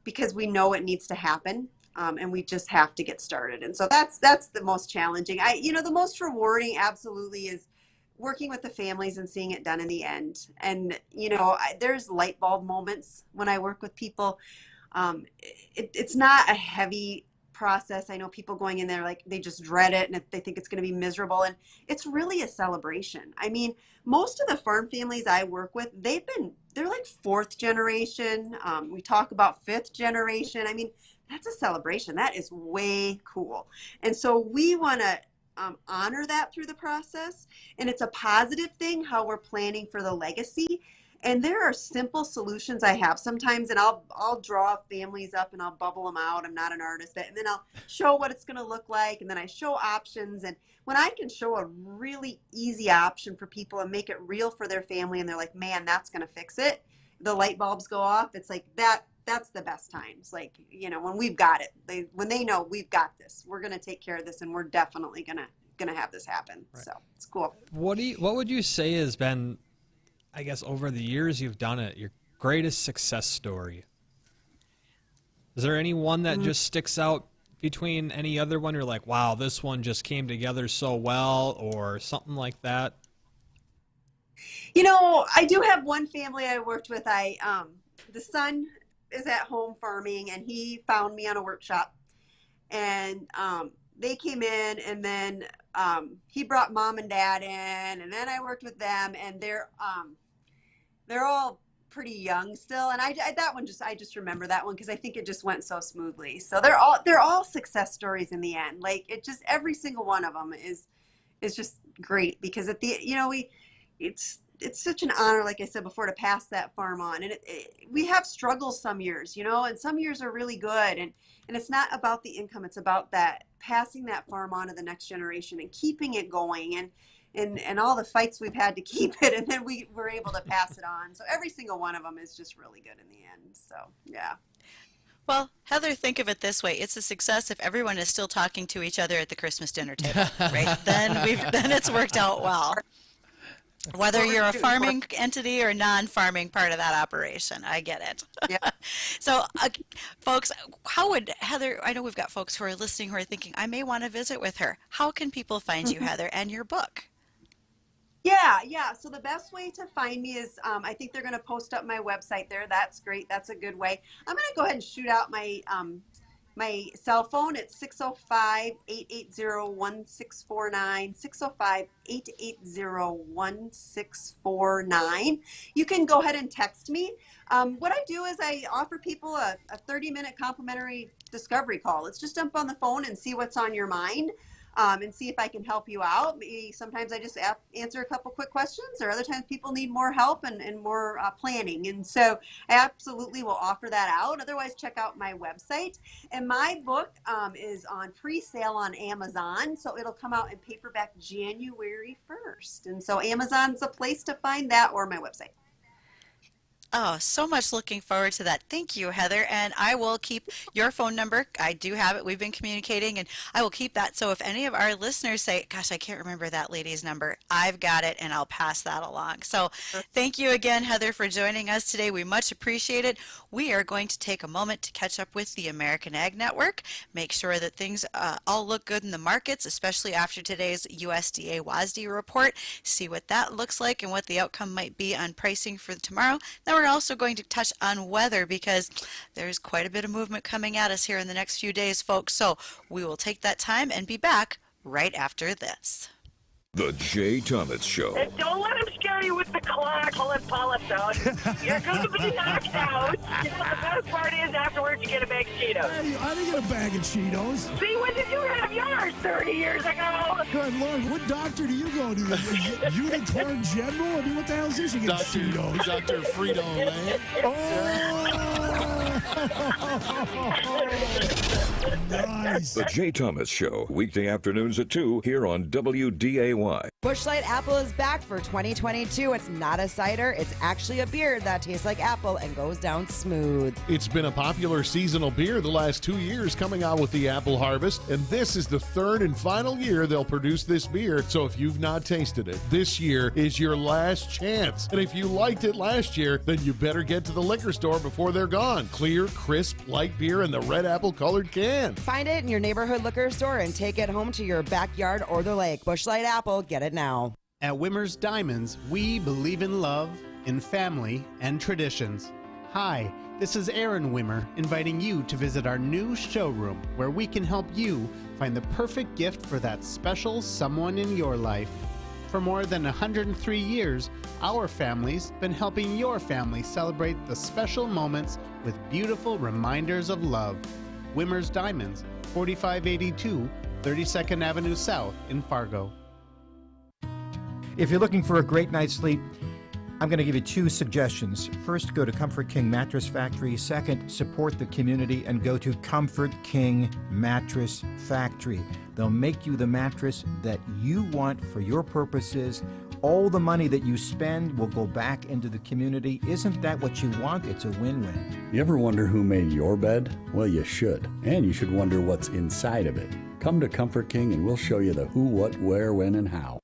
because we know it needs to happen. And we just have to get started. And so that's the most challenging. The most rewarding absolutely is working with the families and seeing it done in the end. And, there's light bulb moments when I work with people. It's not a heavy process. I know people going in there, like they just dread it and they think it's going to be miserable. And it's really a celebration. I mean, most of the farm families I work with, they're like fourth generation. We talk about fifth generation. I mean, that's a celebration. That is way cool. And so we want to honor that through the process. And it's a positive thing how we're planning for the legacy. And there are simple solutions I have sometimes, and I'll draw families up and I'll bubble them out. I'm not an artist, and then I'll show what it's going to look like, and then I show options. And when I can show a really easy option for people and make it real for their family, and they're like, man, that's going to fix it, the light bulbs go off. It's like that's the best times. Like, when we've got it, when they know we've got this, we're going to take care of this, and we're definitely gonna have this happen. Right. So it's cool. What would you say has been, I guess, over the years you've done it, your greatest success story? Is there any one that just sticks out between any other one? You're like, wow, this one just came together so well, or something like that? I do have one family I worked with. The son is at home farming, and he found me on a workshop, and they came in, and then he brought mom and dad in, and then I worked with them, and they're all pretty young still. And I just remember that one because I think it just went so smoothly. So they're all success stories in the end. Like every single one of them is just great because at the, it's such an honor, like I said before, to pass that farm on. And we have struggles some years, and some years are really good. And it's not about the income. It's about that passing that farm on to the next generation and keeping it going and all the fights we've had to keep it. And then we were able to pass it on. So every single one of them is just really good in the end. So, yeah. Well, Heather, think of it this way. It's a success if everyone is still talking to each other at the Christmas dinner table, right? Then it's worked out well. Whether you're a farming entity or non-farming part of that operation, I get it. Yeah. So, folks, how would Heather, I know we've got folks who are listening who are thinking, I may want to visit with her. How can people find you, Heather, and your book? Yeah. So the best way to find me is, I think they're going to post up my website there. That's great. That's a good way. I'm going to go ahead and shoot out my cell phone. It's 605-880-1649, 605-880-1649. You can go ahead and text me. What I do is I offer people a 30-minute complimentary discovery call. Let's just jump on the phone and see what's on your mind. And see if I can help you out. Maybe sometimes I just answer a couple quick questions, or other times people need more help and more planning. And so I absolutely will offer that out. Otherwise, check out my website. And my book is on pre-sale on Amazon. So it'll come out in paperback January 1st. And so Amazon's a place to find that, or my website. Oh, so much looking forward to that. Thank you, Heather. And I will keep your phone number. I do have it. We've been communicating, and I will keep that. So if any of our listeners say, gosh, I can't remember that lady's number, I've got it, and I'll pass that along. So thank you again, Heather, for joining us today. We much appreciate it. We are going to take a moment to catch up with the American Ag Network, make sure that things all look good in the markets, especially after today's USDA WASDE report, see what that looks like and what the outcome might be on pricing for tomorrow. Then we're also going to touch on weather because there's quite a bit of movement coming at us here in the next few days, folks. So we will take that time and be back right after this. The Jay Thomas Show. And don't let him scare you with the clock, pulling polyps out. You're going to be knocked out. You know, the best part is afterwards you get a bag of Cheetos. Hey, I didn't get a bag of Cheetos. See, when did you have yours? 30 years ago? Good Lord, what doctor do you go to? Unicorn General? I mean, what the hell is this? You get Cheetos. Dr. Frito-Lay. Nice. The Jay Thomas Show, weekday afternoons at 2 here on WDAY. Busch Light Apple is back for 2022. It's not a cider. It's actually a beer that tastes like apple and goes down smooth. It's been a popular seasonal beer the last 2 years, coming out with the apple harvest, and this is the third and final year they'll produce this beer. So if you've not tasted it, this year is your last chance. And if you liked it last year, then you better get to the liquor store before they're gone. Clear, crisp, light beer in the red apple colored can. Find it in your neighborhood liquor store and take it home to your backyard or the lake. Busch Light Apple, get it now. At Wimmer's Diamonds, we believe in love, in family, and traditions. Hi, this is Aaron Wimmer inviting you to visit our new showroom where we can help you find the perfect gift for that special someone in your life. For more than 103 years, our family's been helping your family celebrate the special moments with beautiful reminders of love. Wimmer's Diamonds, 4582 32nd Avenue South in Fargo. If you're looking for a great night's sleep, I'm going to give you 2 suggestions. First, go to Comfort King Mattress Factory. Second, support the community and go to Comfort King Mattress Factory. They'll make you the mattress that you want for your purposes. All the money that you spend will go back into the community. Isn't that what you want? It's a win-win. You ever wonder who made your bed? Well, you should. And you should wonder what's inside of it. Come to Comfort King and we'll show you the who, what, where, when, and how.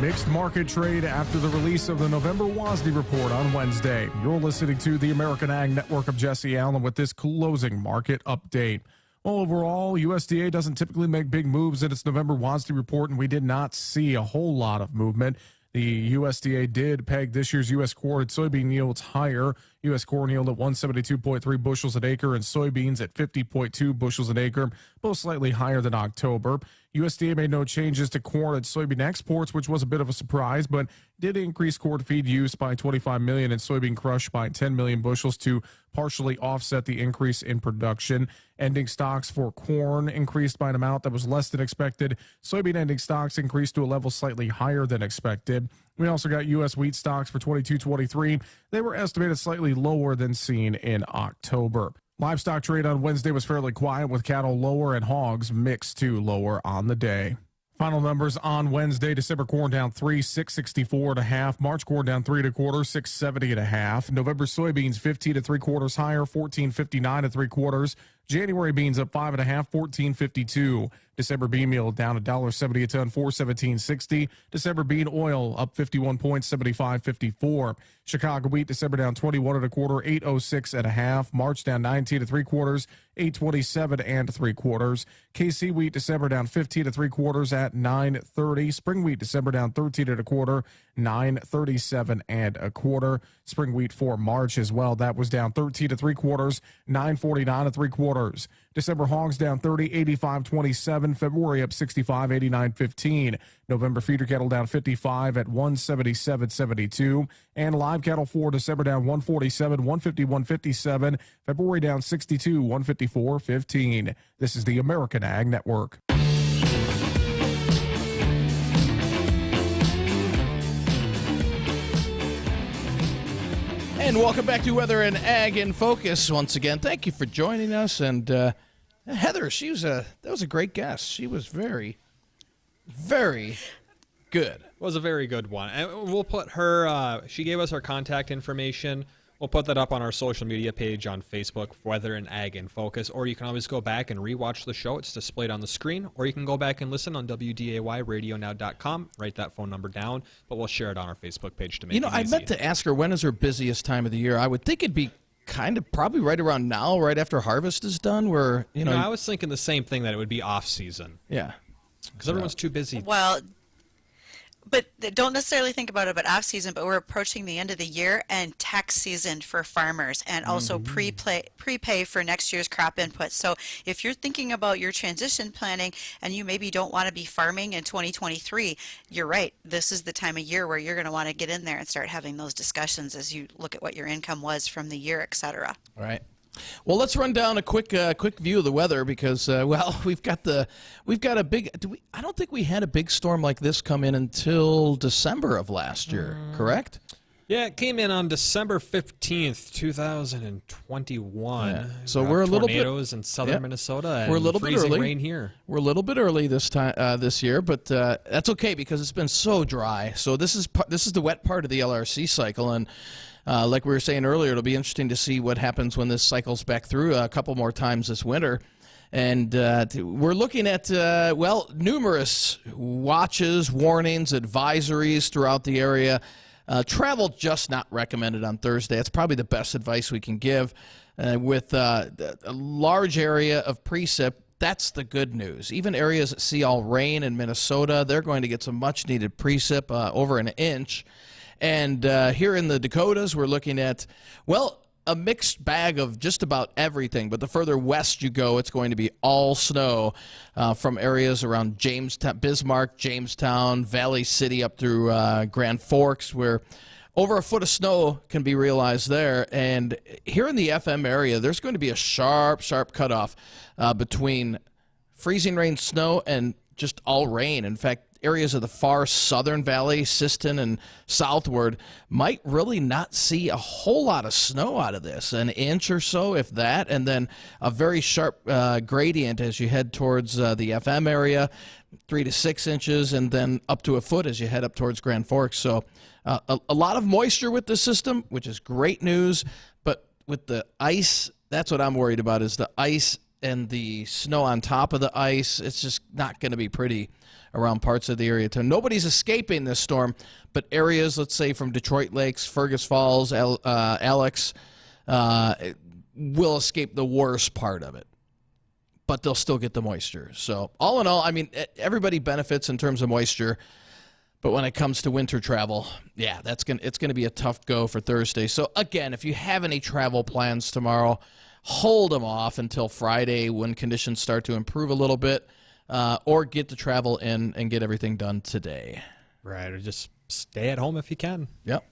Mixed market trade after the release of the November WASDE report on Wednesday. You're listening to the American Ag Network of Jesse Allen with this closing market update. Well, overall, USDA doesn't typically make big moves in its November WASDE report, and we did not see a whole lot of movement. The USDA did peg this year's U.S. corn and soybean yields higher. U.S. corn yield at 172.3 bushels an acre and soybeans at 50.2 bushels an acre, both slightly higher than October. USDA made no changes to corn and soybean exports, which was a bit of a surprise, but did increase corn feed use by 25 million and soybean crush by 10 million bushels to partially offset the increase in production. Ending stocks for corn increased by an amount that was less than expected. Soybean ending stocks increased to a level slightly higher than expected. We also got U.S. wheat stocks for 22-23. They were estimated slightly lower than seen in October. Livestock trade on Wednesday was fairly quiet, with cattle lower and hogs mixed to lower on the day. Final numbers on Wednesday: December corn down 3, 664 1/2. March corn down 3 1/4, 670 1/2. November soybeans 15 3/4 higher, 1459 3/4. January beans up 5 1/2, 1452. December bean meal down $1.70 a ton, 417.60. December bean oil up 51 points, 75.54. Chicago wheat December down 21 1/4, 806 1/2. March down 19 3/4, 827 3/4. KC wheat December down 15 3/4 at 930. Spring wheat December down 13 1/4, 937 1/4. Spring wheat for March as well, that was down 13 3/4, 949 3/4. December hogs down 30, 85.27. February up 65, 89.15. November feeder cattle down 55 at 177.72. And live cattle for December down 147, 151.57. February down 62, 154.15. This is the American Ag Network. And welcome back to Weather and Ag in Focus once again. Thank you for joining us. And Heather, that was a great guest. She was very, very good. It was a very good one. And we'll put her, she gave us her contact information. We'll put that up on our social media page on Facebook, Weather and Ag in Focus, or you can always go back and rewatch the show. It's displayed on the screen, or you can go back and listen on WDAYradionow.com. Write that phone number down, but we'll share it on our Facebook page to make it easy. I meant to ask her, when is her busiest time of the year? I would think it'd be kind of probably right around now, right after harvest is done, where, I was thinking the same thing, that it would be off season. Yeah. Because everyone's too busy. Well, But don't necessarily think about it about off season, but we're approaching the end of the year and tax season for farmers, and also prepay for next year's crop input. So if you're thinking about your transition planning and you maybe don't want to be farming in 2023, you're right. This is the time of year where you're going to want to get in there and start having those discussions as you look at what your income was from the year, et cetera. All right. Well, let's run down a quick view of the weather because we've got a big. I don't think we had a big storm like this come in until December of last year. Correct? Yeah, it came in on December 15th, 2021. Yeah. So we're a little bit tornadoes in southern Minnesota. And we're a little bit freezing early. Rain here. We're a little bit early this year, but that's okay because it's been so dry. So this is the wet part of the LRC cycle, and like we were saying earlier, it'll be interesting to see what happens when this cycles back through a couple more times this winter. And we're looking at, numerous watches, warnings, advisories throughout the area. Travel just not recommended on Thursday. That's probably the best advice we can give. With a large area of precip, that's the good news. Even areas that see all rain in Minnesota, they're going to get some much-needed precip, over an inch. And here in the Dakotas, we're looking at, a mixed bag of just about everything. But the further west you go, it's going to be all snow from areas around Jamestown, Bismarck, Jamestown, Valley City up through Grand Forks, where over a foot of snow can be realized there. And here in the FM area, there's going to be a sharp cutoff between freezing rain, snow, and just all rain. In fact, areas of the far southern valley, Siston and southward, might really not see a whole lot of snow out of this, an inch or so, if that, and then a very sharp gradient as you head towards the FM area, 3 to 6 inches, and then up to a foot as you head up towards Grand Forks. So a lot of moisture with the system, which is great news, but with the ice, that's what I'm worried about, is the ice and the snow on top of the ice. It's just not going to be pretty around parts of the area. Nobody's escaping this storm, but areas, let's say from Detroit Lakes, Fergus Falls, Alex, will escape the worst part of it. But they'll still get the moisture. So all in all, I mean, everybody benefits in terms of moisture. But when it comes to winter travel, yeah, it's going to be a tough go for Thursday. So again, if you have any travel plans tomorrow, hold them off until Friday when conditions start to improve a little bit. Or get the travel in and get everything done today. Right, or just stay at home if you can. Yep.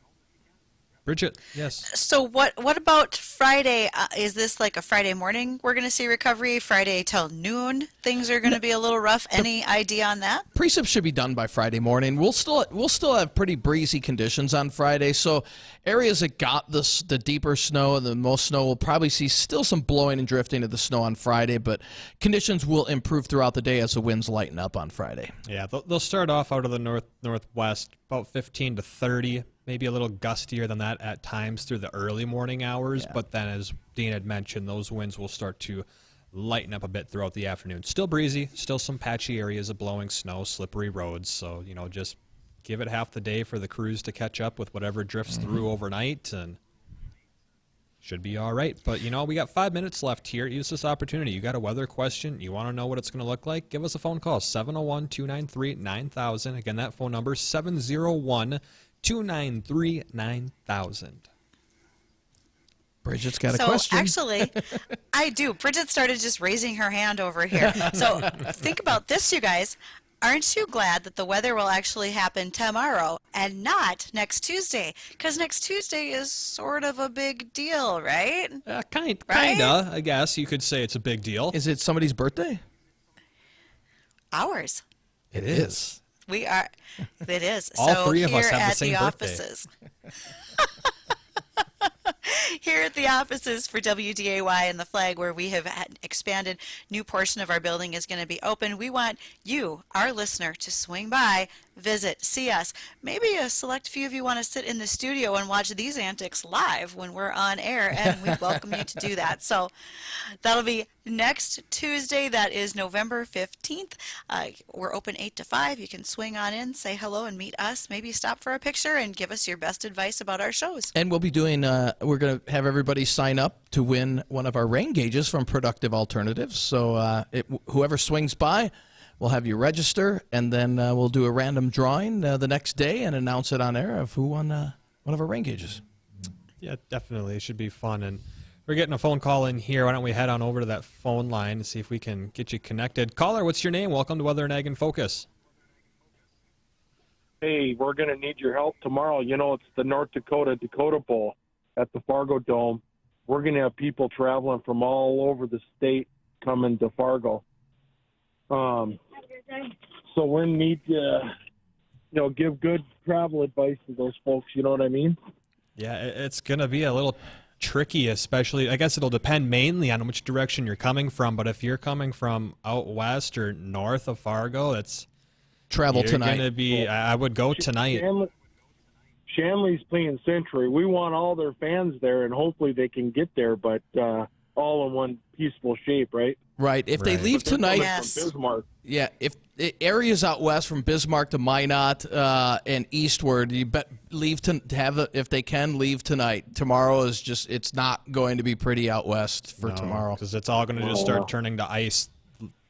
Bridgette, yes. So what about Friday? Is this like a Friday morning we're going to see recovery? Friday till noon, things are going to be a little rough. Any idea on that? Precip should be done by Friday morning. We'll still have pretty breezy conditions on Friday. So areas that got the deeper snow and the most snow will probably see still some blowing and drifting of the snow on Friday, but conditions will improve throughout the day as the winds lighten up on Friday. Yeah, they'll start off out of the northwest, about 15 to 30. Maybe a little gustier than that at times through the early morning hours, but then as Dean had mentioned, those winds will start to lighten up a bit throughout the afternoon. Still breezy, still some patchy areas of blowing snow, slippery roads, so, just give it half the day for the crews to catch up with whatever drifts through overnight, and should be all right. But, we got 5 minutes left here. Use this opportunity. You got a weather question, you want to know what it's going to look like, give us a phone call, 701-293-9000. Again, that phone number, 701-293-9000. Bridgette's got a question. So actually, I do. Bridgette started just raising her hand over here. So think about this, you guys. Aren't you glad that the weather will actually happen tomorrow and not next Tuesday? Because next Tuesday is sort of a big deal, right? Kinda, I guess you could say it's a big deal. Is it somebody's birthday? Ours. It is. We are. It is. All so three of us here have the at same the birthday. offices. Here at the offices for WDAY and the Flag, where we have expanded, new portion of our building is going to be open. We want you, our listener, to swing by, visit, see us. Maybe a select few of you want to sit in the studio and watch these antics live when we're on air, and we welcome you to do that. So that'll be next Tuesday. That is November 15th. We're open 8 to 5. You can swing on in, say hello, and meet us. Maybe stop for a picture and give us your best advice about our shows. And we'll be doing, we're going to have everybody sign up to win one of our rain gauges from Productive Alternatives. So whoever swings by, We'll have you register, and then we'll do a random drawing the next day and announce it on air of who won one of our rain gauges. Yeah, definitely. It should be fun. And we're getting a phone call in here. Why don't we head on over to that phone line and see if we can get you connected. Caller, what's your name? Welcome to Weather and Ag in Focus. Hey, we're going to need your help tomorrow. You know, it's the North Dakota Bowl at the Fargo Dome. We're going to have people traveling from all over the state coming to Fargo. So we need to, give good travel advice to those folks. You know what I mean? Yeah, it's going to be a little tricky, especially. I guess it'll depend mainly on which direction you're coming from. But if you're coming from out west or north of Fargo, that's travel tonight. Going to be. I would go tonight. Shanley's playing Century. We want all their fans there, and hopefully they can get there, but all in one peaceful shape, right? Right. If they leave tonight, from Bismarck. Yeah. If areas out west from Bismarck to Minot and eastward, you bet leave to have if they can leave tonight. Tomorrow is it's not going to be pretty out west for tomorrow because it's all going to just start turning to ice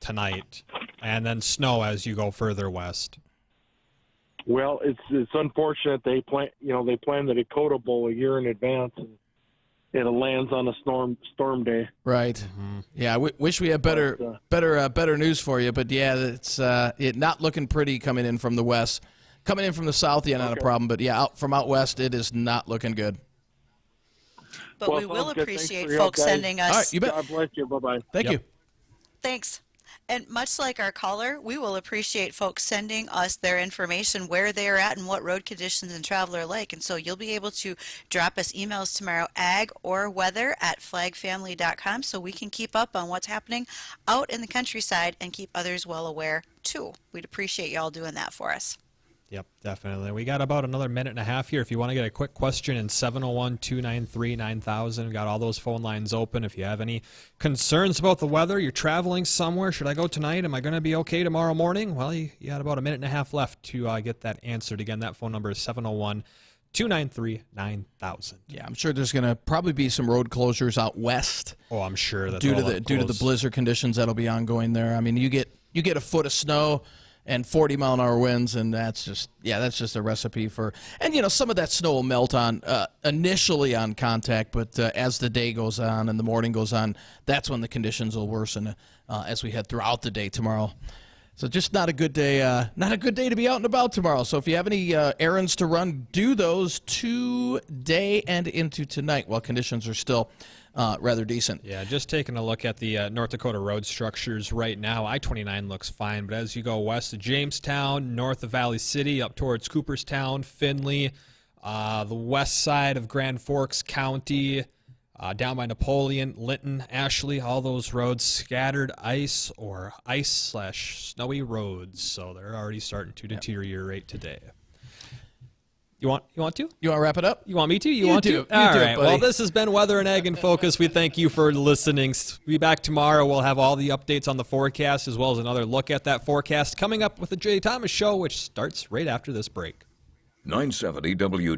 tonight, and then snow as you go further west. Well, it's unfortunate they plan the Dakota Bowl a year in advance, and it lands on a storm day. Right. Mm-hmm. Yeah, I wish we had better news for you, but yeah, it's not looking pretty coming in from the west. Coming in from the south, not a problem, but yeah, out west, it is not looking good. But we will appreciate folks sending us. All right, you bet. God bless you. Bye-bye. Thank you. Thanks. And much like our caller, we will appreciate folks sending us their information, where they're at and what road conditions and travel are like. And so you'll be able to drop us emails tomorrow, ag or weather at flagfamily.com, so we can keep up on what's happening out in the countryside and keep others well aware, too. We'd appreciate y'all doing that for us. Yep, definitely. We got about another minute and a half here. If you want to get a quick question in 701-293-9000, we've got all those phone lines open. If you have any concerns about the weather, you're traveling somewhere, should I go tonight? Am I going to be okay tomorrow morning? Well, you got about a minute and a half left to get that answered. Again, that phone number is 701-293-9000. Yeah, I'm sure there's going to probably be some road closures out west. Oh, I'm sure that's due to the blizzard conditions that'll be ongoing there. I mean, you get a foot of snow and 40-mile-an-hour winds, and that's just a recipe for. And some of that snow will melt on initially on contact, but as the day goes on and the morning goes on, that's when the conditions will worsen as we head throughout the day tomorrow. So just not a good day. Not a good day to be out and about tomorrow. So if you have any errands to run, do those today and into tonight while conditions are still rather decent. Yeah, just taking a look at the North Dakota road structures right now. I-29 looks fine, but as you go west of Jamestown, north of Valley City, up towards Cooperstown, Findlay, the west side of Grand Forks County, down by Napoleon, Linton, Ashley, all those roads, scattered ice or ice/snowy roads. So they're already starting to deteriorate today. You want to? You want to wrap it up? You want me to? You want to? All right. Well, this has been Weather and Ag in Focus. We thank you for listening. We'll be back tomorrow. We'll have all the updates on the forecast as well as another look at that forecast coming up with the Jay Thomas Show, which starts right after this break. 970 W.